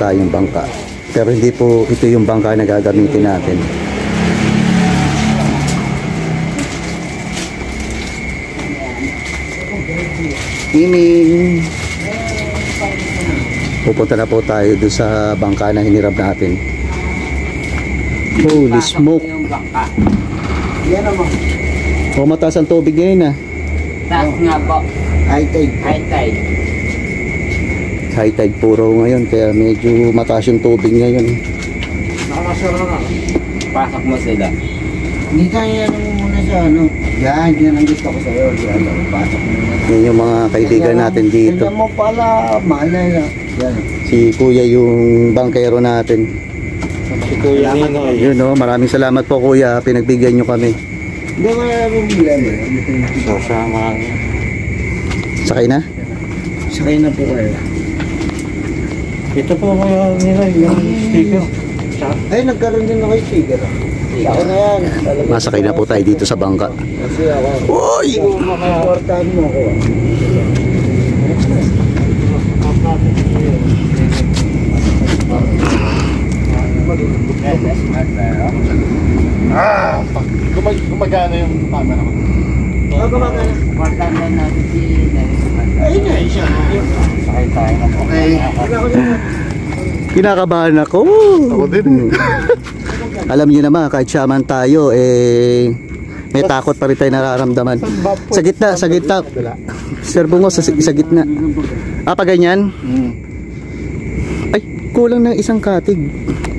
tayong bangka. Pero hindi po ito yung bangka na gagamitin natin. Miming! Pupunta na po tayo doon sa bangka na hinirap natin. Holy smoke! Yan naman. O, mataas ang tubig ngayon ah. Taas nga po. High tide. High tide. High tide puro ngayon, kaya medyo mataas yung tubig ngayon. Nakakasara na. Pasok mo sila. Dito yan mo muna sa ano. Yan ang gusto ko sa'yo. Yan, pasok mo muna. Yan yung mga kaibigan natin dito. Tignan mo pala, mahal na yan. Yan. Si Kuya yung bangkero natin. Si Kuya Ninoy. Yun o, maraming salamat po Kuya, pinagbigyan nyo kami. Hindi ko na problema. Sasama. Sakay na? Sakay na po kayo. Ito po Kuya Ninoy, yung sticker. Ay, nagkaroon din ako yung sticker. Ako na yan. Masakay na po tayo dito sa bangka. Kasi ako. Uy! Portahan mo ako. Gumagana yung camera ko. Gumagana. Portahan na natin si Nene. Ayun na, siya. Sakay tayo na po. Okay. Kinakabahan ako. Ako din. Alam niyo naman, kahit shaman tayo, may takot pa rin tayo nararamdaman. Sa gitna, sa gitna. Sir Bungo, sa gitna. Pa ganyan? Ay, kulang na isang katig.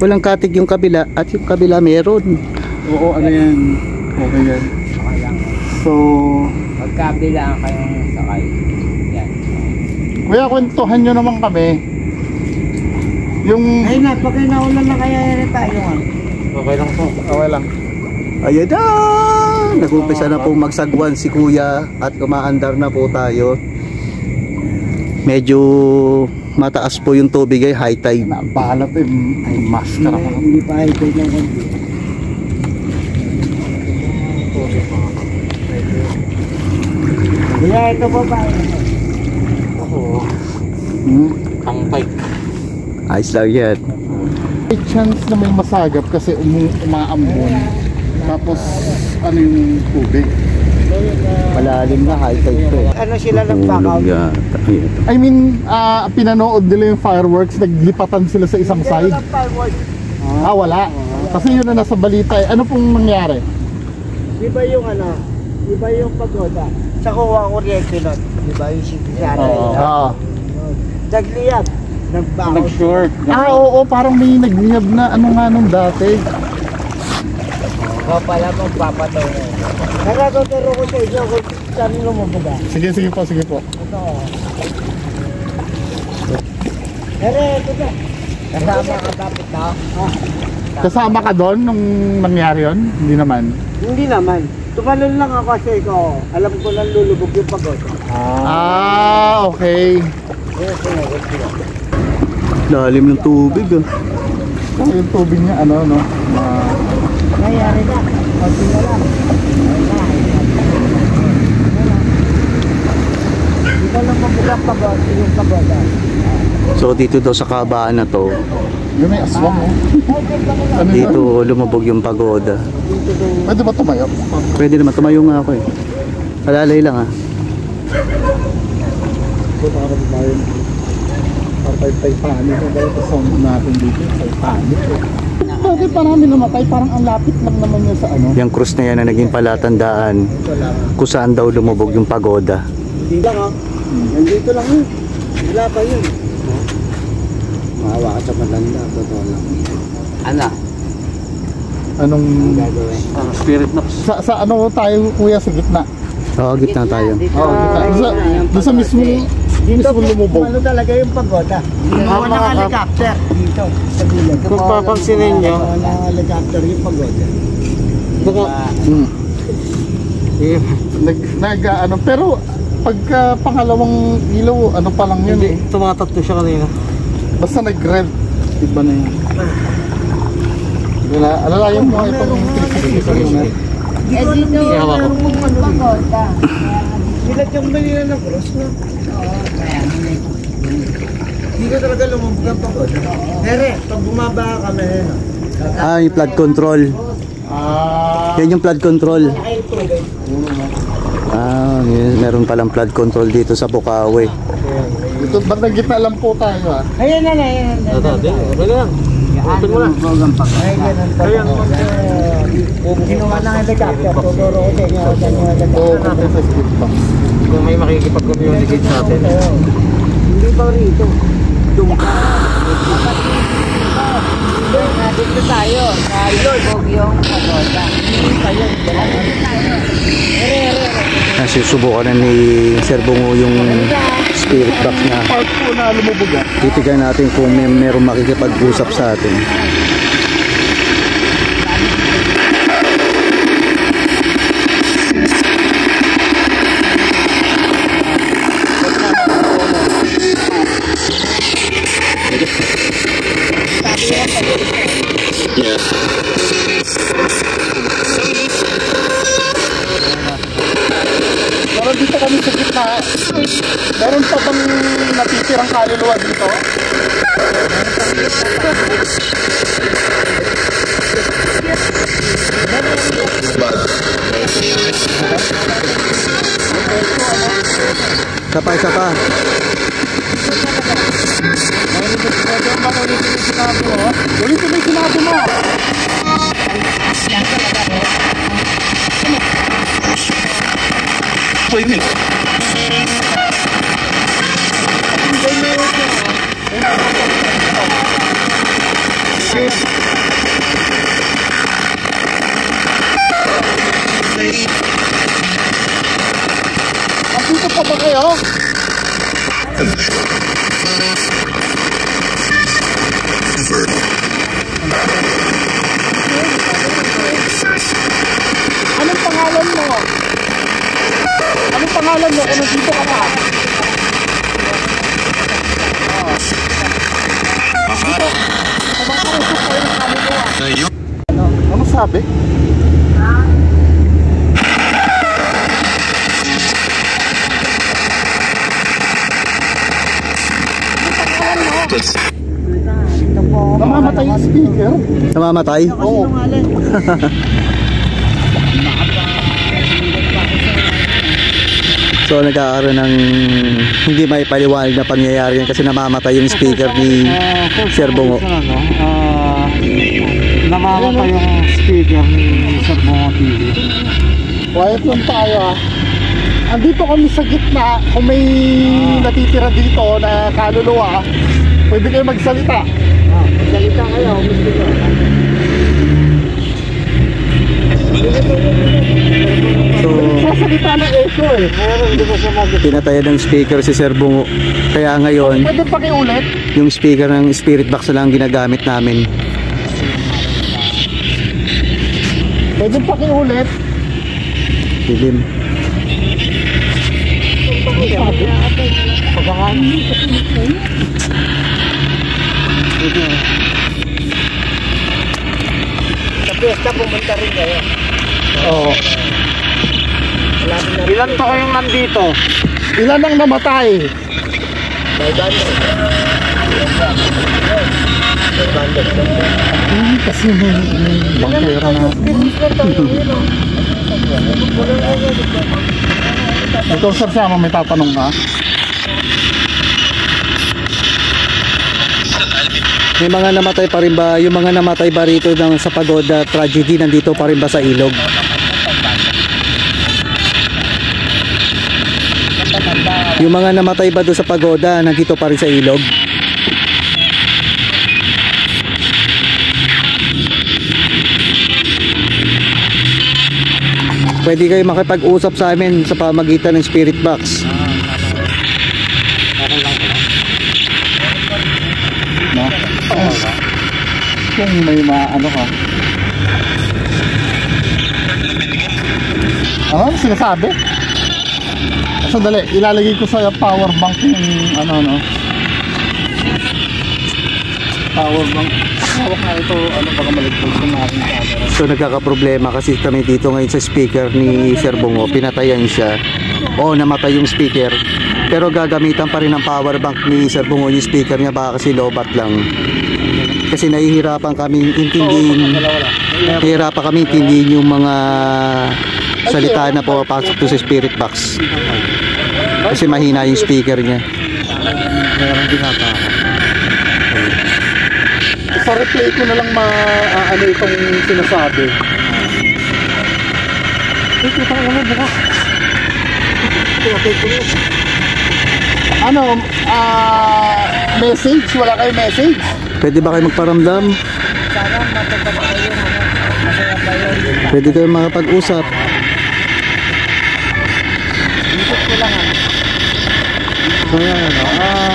Walang katig yung kabila at yung kabila meron. Oo, ano yan? Okay yan. So, magkabilaan kayong sakay. Yan. Kuya, kwentuhan nyo naman kami. Yung... Ay na, pag naulan na kaya yan tayo. Okay lang po. Okay lang. Ayan na! Nag-umpisa na pong magsagwan si Kuya at umaandar na po tayo. Medyo mataas po yung tubig ay high tide. Bahala to yung maskara ko. Hindi pa high tide lang konti. Kuya, ito po ba? Oo. Ang bike. Ayos lang yan. May chance na may masagap kasi umaambon. Tapos ano yung tubig. Malalim na high tide to. Ano sila nag-back out? I mean, pinanood nila yung fireworks, naglipatan sila sa isang side. Wala. Kasi yun na nasa balita. Ano pong nangyari? Di ba yung ano? Di ba yung pagoda? Sa kuha kuryente nun. Di ba yung sipisara? Oo. Nagliyab. Nag-back out. Nag-short. Oo, parang may nagliyab na ano nga nung dati. Ikaw pala magpapataw na yun. Nakatuturo ko sa inyo kung saan lumubuga. Sige po, sige po. Ito. Pero ito na. Kasama ka dapat na? Kasama ka doon nung nangyari yun? Hindi naman. Hindi naman. Tumalon lang ako kasi ko. Alam ko lang lulubog yung pagoda. Okay. Kaya sinagot sila. Lalim ng tubig ah. Yung tubig niya, ano, no? Nangyari na. Konti na lang. Hindi ka lang mabugang pagoda yung pagoda. So dito daw sa kabaan na to, Yung may aswang, oh. Ano yun? dito lumubog yung pagoda. Pwede ba tumayo? Pwede naman, tumayo nga ako eh. Alalay lang ah. Para tayo. Para tayo panik. Ito sound natin dito. Tayo panik. Bakit parami namatay? Parang ang lapit lang naman yun sa ano. Yung cruise na yan na naging palatandaan kung saan daw lumubog yung pagoda. Hindi lang ha. Nandito lang yun. Wala pa yun. Maawa ka sa matanda. Totoo lang. Ano? Anong Gagawin. spirit na? Sa ano tayo kuya sa gitna? Oo, gitna tayo. Oo, gitna. Doon sa mismong Dito mismong lumubog. ano talaga yung pagoda. Ginawa ng helicopter. Dito. Sa gilid. Kung papansinin nyo. Ginawa ng helicopter yung pagoda. Baka, ano, pero pagka pangalawang ilaw, ano pa lang yun eh. Tumatatlo siya kanina. Basta nag-red, iba na yun. Wala, alalayan mo ay pang 360 na. Eh dito, Yawa ko. meron mong pagoda. Sila yung manila ng cross na. Hindi ko talaga lumubog ang pagoda. Pero, pag bumaba kami, Yung flood control. Yan yung flood control. Meron palang flood control dito sa Bukawi. Ito, bandang gitna lang po tayo Ayan na. Ayan lang. Open mo na. Ayan. Kinuha na nga helicopter. Tuturo ko sa inyo. Kung may makikipag-communicate sa atin. Hindi ba rito? Dito tayo. Ilog yung pagoda. Susubukan na ni Sir Bungo yung spirit box na. Part po na lumubog Titigan natin kung meron makikipag-usap sa atin. Pero dito kami sa gitna. Meron pa bang natitirang kaluluwa dito? Isa pa. Ulitin mo yung sinabi mo. Dito pa ba kayo? Anong pangalan mo? Anong pangalan mo kung nandito ka na? Ano sabi? Namamatay yung speaker? Namamatay? Oo. So nagkakaroon ng hindi may paliwanag na pangyayari yan kasi namamatay yung speaker ni Sir Bungo. Namamatay yung speaker ni Sir Bungo TV. Quiet lang tayo Andito kami sa gitna. Kung may natitira dito na kaluluwa, pwede kayo magsalita. Magsalita kayo, gusto ko. So, Sasalita ng echo pinatayan ng speaker si Sir Bungo. Kaya ngayon, Pwede pakiulit? yung speaker ng spirit box na lang ginagamit namin. Pwede pakiulit? Dilim. Sa piyesta pumunta rin kayo. Oo. Ilan pa kayong nandito? Ilan ang namatay? Kasi may bangkera na. Ito sir, sama may tatanong ka? May mga namatay pa rin ba? Yung mga namatay ba rito ng sa Pagoda tragedy nandito pa rin ba sa ilog? Yung mga namatay ba doon sa Pagoda nandito pa rin sa ilog? Pwede kayo makipag-usap sa amin sa pamagitan ng spirit box. No? Kung may maano ka. Ano sinasabi? Sandali, ilalagay ko sa power bank yung ano. Power bank. Hawak na ito, baka maligpag sa aking camera. So nagkakaproblema kasi kami dito ngayon sa speaker ni Sir Bungo. Pinatayan siya. O namatay yung speaker. Pero gagamitan pa rin ng power bank ni Sir Bungo yung speaker niya, baka kasi lobat lang. Kasi nahihirapan kami intindihin. Nahihirapan kami intindihin yung mga salita na pumapasok to sa spirit box. Kasi mahina yung speaker niya. Meron dinata. Sa replay ko na lang ano itong sinasabi. Kita ka naman bukas. Ano, message? Wala kayo message? Pwede ba kayo magparamdam? Pwede kayo makapag-usap. Kaya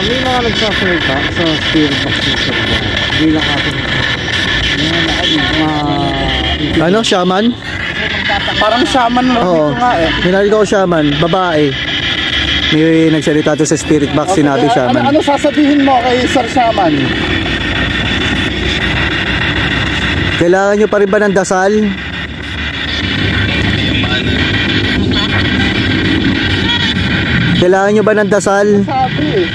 may mga nagsasalita sa spirit box nito. Bilang ating Ano, shaman? Parang shaman na Oo. dito nga eh. Hinari ko shaman, babae. May nagsalita to sa spirit box, sinabi shaman. Ano sasabihin mo kay Sir Shaman? Kailangan nyo pa rin ba ng dasal? Kailangan nyo ba ng dasal? Sabi eh.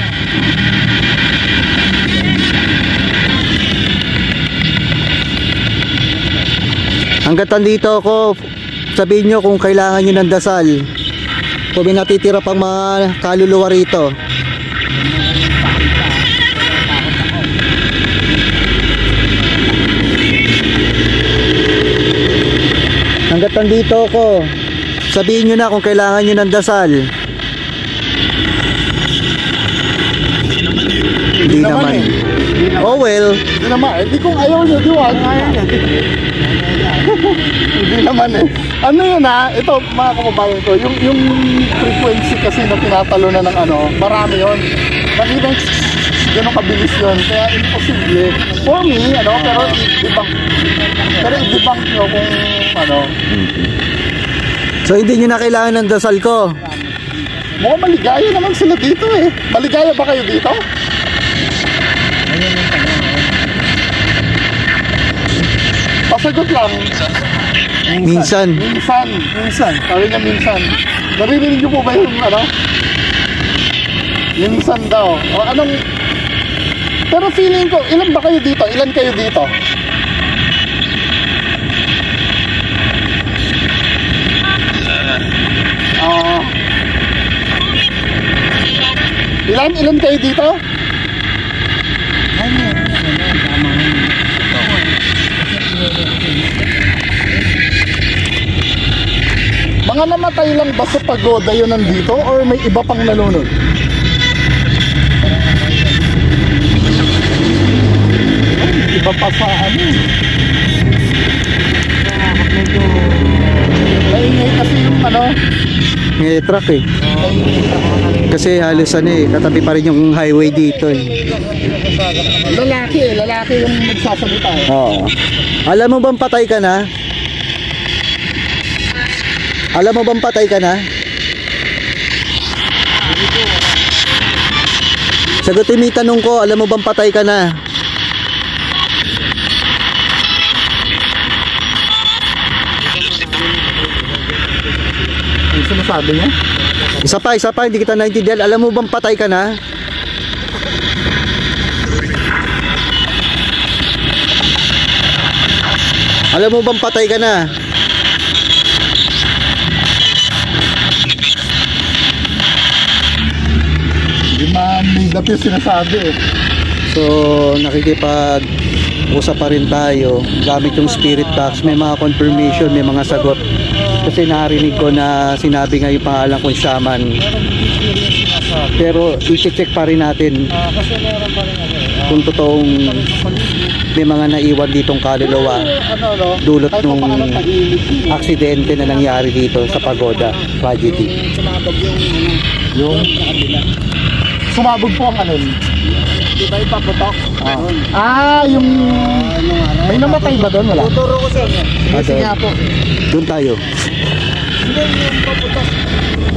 Hanggat andito ako, sabihin nyo kung kailangan nyo ng dasal. Kung may natitira pang mga kaluluwa rito. Hanggat andito ako, sabihin nyo na kung kailangan nyo ng dasal. Hindi naman. Oh well. Hindi naman. Hindi kung ayaw nyo, di wag. Hindi naman eh. Ano yun ha? Ito mga kababayan ko. Yung frequency kasi na tinatalunan ng ano, marami yun. Nakita gano'ng kabilis yun. Kaya imposible. For me, ano, pero i-debunk nyo kung ano. So hindi nyo na kailangan ng dasal ko. Mukhang maligaya naman sila dito eh. Maligaya ba kayo dito? Pasagot lang. Minsan. Sabi niya minsan. Naririnig niyo po ba yung ano? Minsan daw. O anong... Pero feeling ko, ilan ba kayo dito? Ilan kayo dito? Ilan kayo dito? Mga namatay lang ba sa pagoda yun nandito or may iba pang nalunod? Iba pa sa ano? Maingay kasi yung ano? May truck eh. Kasi halos ano eh, katabi pa rin yung highway dito eh. Lalaki yung nagsasalita eh. Oo. Alam mo bang patay ka na? Alam mo bang patay ka na? Sagutin mo yung tanong ko, alam mo bang patay ka na? Ang sinasabi niya? Isa pa, hindi kita naintindihan. Alam mo bang patay ka na? Alam mo bang patay ka na? May dapis sinasabi eh. So nakikipag-usap pa rin tayo gamit yung spirit box. May mga confirmation, may mga sagot. Kasi narinig ko na sinabi nga yung pangalan kong shaman. Pero i-check pa rin natin kung totoong may mga naiwan ditong kaluluwa dulot nung aksidente na nangyari dito sa Pagoda tragedy. Yung sumabog po ang ano? Di ba ipaputok? Yung may namatay ba doon? Wala? Tuturo ko sa inyo. Sige nga po. Doon tayo. Hindi yung paputok.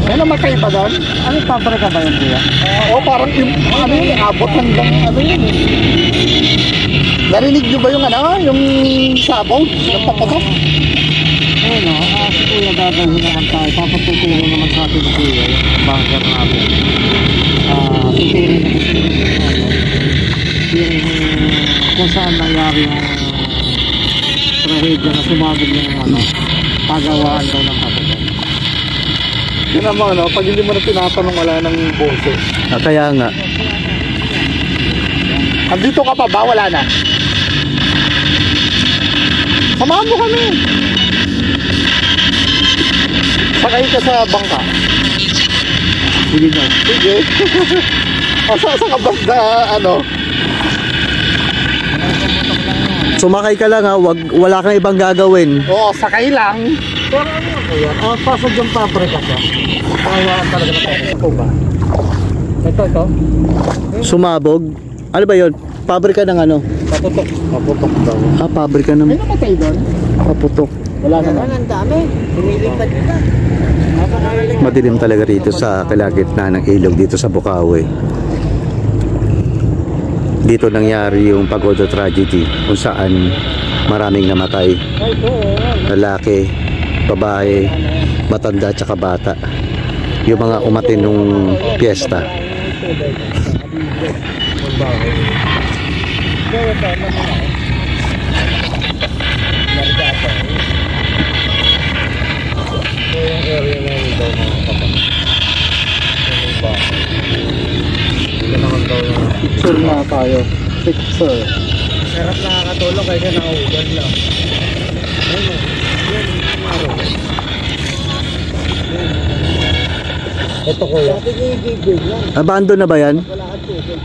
May namatay ba doon? Ano papreka ba yun kuya? Parang yung ano yun, abot hanggang ano yun eh. Narinig nyo ba yung ano? Yung sabog? Yung paputok? Ayun o, si Kuya dadalhin naman tayo. Papatutunan naman sa atin si Kuya yung bunker namin. Tuturin naman kung saan nangyari yung trahedya na sumabog yung pagawaan daw ng kapatid. Yun naman, pag hindi mo na tinatanong, wala ng boses. Kaya nga. Andito ka pa ba? Wala na. Samahan mo kami. Sakay ka sa bangka. Sige na. Sige. Sa kabanda, Sumakay ka lang ha, wala kang ibang gagawin. Oo, sakay lang. Pero ano Kuya? Pasok yung pabrika siya. Kawaan talaga na tayo ba? Ito. Sumabog. Ano ba yun? Pabrika ng ano? Paputok. Paputok daw. Pabrika ng May namatay doon? paputok. Wala naman. Ang dami. Lumilipad nila. Madilim talaga rito sa kalagitnaan ng ilog dito sa Bukawi. Dito nangyari yung Pagoda tragedy kung saan maraming namatay. Lalaki, babae, matanda at saka bata. Yung mga umatin nung piyesta. Picture na tayo. Picture. Sarap nakakatulog kasi nakaugan lang. Ito Kuya. Dati gigigil lang. Abandon na ba yan? Wala kang tubig.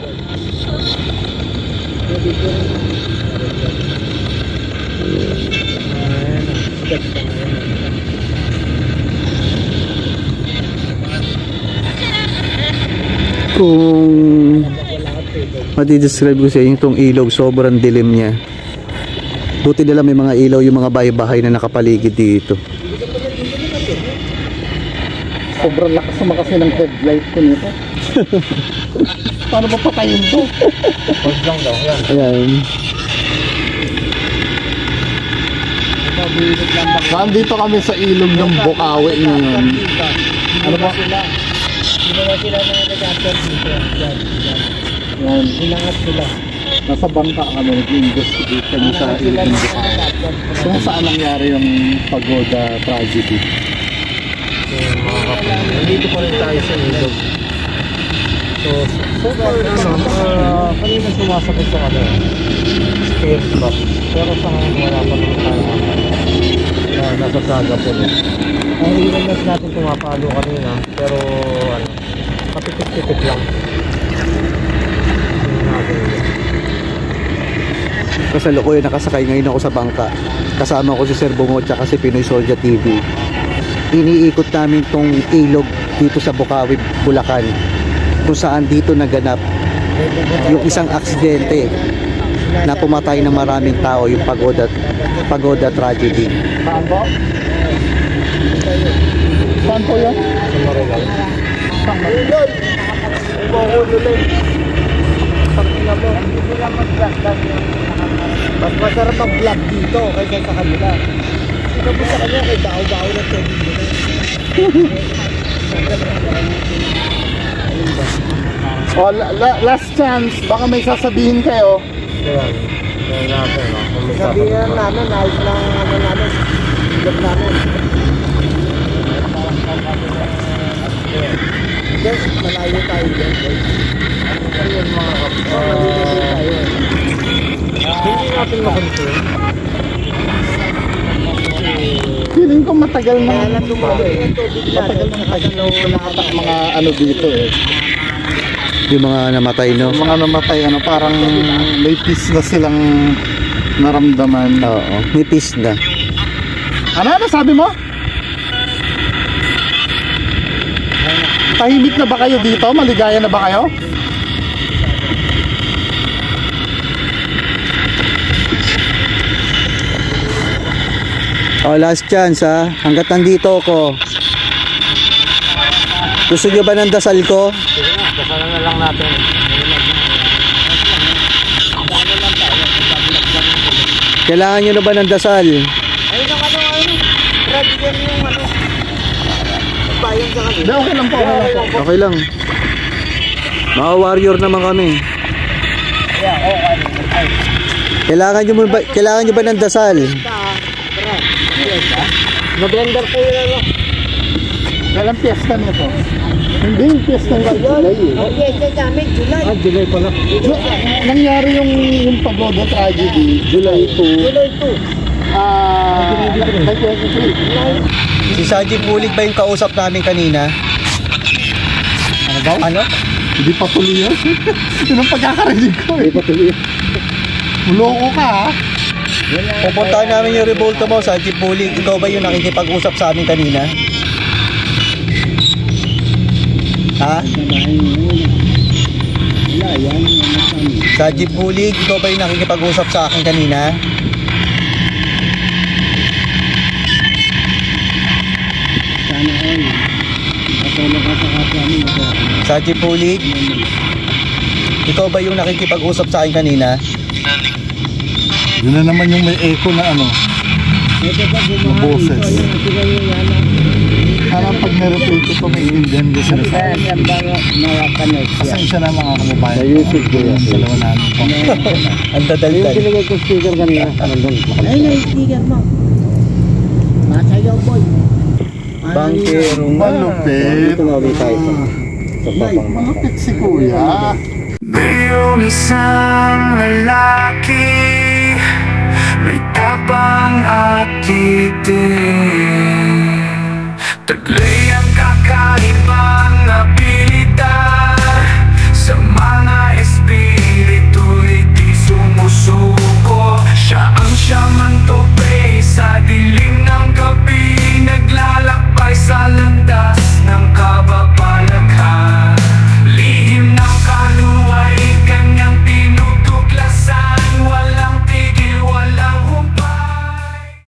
Kung matidescribe ko sa inyo itong ilog, sobrang dilim niya. Buti nila may mga ilaw yung mga bahay-bahay na nakapaligid dito. Sobrang lakas naman kasi ng headlight ko nito. Paano ba patayin to? Pag lang daw. Yan. Ayan. Nandito kami sa ilog ng Bukawi ngayon. Ano ba sila? Hindi ba sila mga nag-after dito? Yan. Inangat sila. Nasa bangka kami, nag-investigate kami sa ilog ng Bukawi. Kung saan nangyari yung Pagoda tragedy. Nandito pa rin tayo sa ilog. So far kanina sumasakit sa spirit box. Pero sa ngayon wala pa naman tayo nasa saga po rin. Ang ilangas natin tumapalo kanina. Pero patipik-tipik lang. Kasalukuyan nakasakay ngayon ako sa bangka. Kasama ko si Sir Bungo at si Pinoy Soldier TV. Iniikot namin tong ilog dito sa Bukawi, Bulacan, kung saan dito naganap yung isang aksidente na pumatay ng maraming tao, yung Pagoda tragedy. Saan po? Saan po yan? Sa Marigal. Saan po? Mas masarap mag-vlog dito kaysa sa kanila. Ito po sa kanya kay bao-bao na tubig nila. Last chance, baka may sasabihin kayo. Ayan. Ayan natin. Sabihan namin, ayos lang namin. Vlog namin. Guys, malayo tayo dyan. Ayan mga Malayo tayo. hindi natin makontrol. Feeling ko matagal na. Kaya lang tumawag yung tubig natin. Nakatak mga dito eh. Yung mga namatay, no? Yung mga namatay, parang may peace na silang naramdaman. Oo, may peace na. Ano sabi mo? Tahimik na ba kayo dito? Maligaya na ba kayo? Oh, last chance ha. Hanggat nandito ako. Gusto nyo ba ng dasal ko? Sige na, kasalan na lang natin. Kailangan nyo na ba ng dasal? Brad, yan yung ano. Bayan sa kanila. Hindi, okay lang po. Okay lang. Mga warrior naman kami. Yeah, okay. Kailangan nyo ba ng dasal? Brad, yes ha? Na-blender po yun ano. Kailan piyesta niyo po? Hindi, yung piyesta ng July eh. Ang piyesta namin, July. July pala. Nangyari yung Pagoda tragedy, July 2. July 2. 23. Si Saji Pulig ba yung kausap namin kanina? Ano daw? Ano? Hindi pa tuloy yan. Yun ang pagkakarinig ko eh. Hindi pa tuloy yan. Uloko ka ha? Pupuntahan namin yung revolto mo, Saji Pulig. Ikaw ba yung nakikipag-usap sa amin kanina? Ha? Saji Pulig, ikaw ba yung nakikipag-usap sa akin kanina? Saji Pulig, ikaw ba yung nakikipag-usap sa akin kanina? Yun na naman yung may echo na ano. Na boses. Parang pag na-repeat ito may intindihan ko sila sa akin. Pasensya na mga kababayan. Sa YouTube ko yan. Dalawa namin. Ang dadaldal. Yung pinagay ko speaker kanina. Ay, na-sticker mo. Masayaw boy. Bangkerong Malupit. Tumawin tayo sa Malupit si kuya. Mayroong isang lalaki, may tapang at titig, taglay